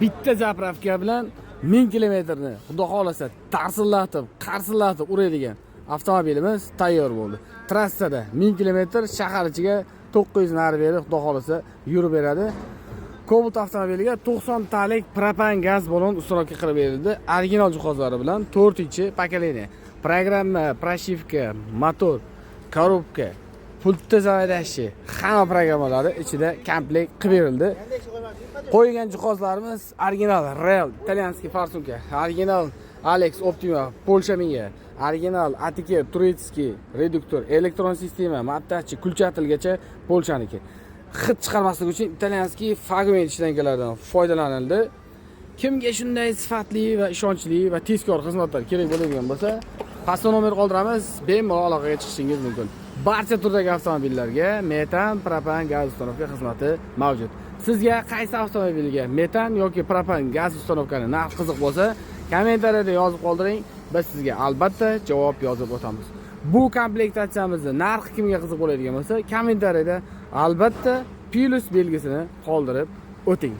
bitta zapravka bilan 1000 kilometrni xudo xolasa tarsillatib, qarsillatib uradigan avtomobilimiz tayyor bo'ldi. Trassada 1000 kilometr, shahar ichiga 900 nari berib xudo xolasa yurib beradi. Cobalt avtomobiliga 90 talik propan gaz balon usturovka qilib berildi. Original jihozlari bilan 4-pokoleniya. Programma, pрошивка, motor, korobka, pultda zavadashi, hamma programmalari ichida komplekt qilib berildi. Qo'ygan jihozlarimiz original Real italyanskiy farsunka, original Alex Optima Polsha miga, original ATK Turецкий reduktor, elektron sistema, matachchi, kulchatilgacha Polshaniki. Hid chiqarmaslik uchun italyanskiy fragment ishlanmalardan foydalanildi. Kimga shunday sifatli va ishonchli va tezkor xizmatlar kerak bo'ladigan bo'lsa, pastda nomer qoldiramiz, bemalol aloqaga chiqishingiz mumkin. Barcha turdagi avtomobillarga metan, propan gaz usturovka xizmati mavjud. Sizga qaysi avtomobilga metan yoki propan gaz usturovkani narxi qiziq bo'lsa, kommentariyada yozib qoldiring, biz sizga albatta javob yozib o'tamiz. Bu komplektatsiyamizning narxi kimga qiziq bo'ladigan bo'lsa, kommentariyada albatta plus belgisini qoldirib o'ting.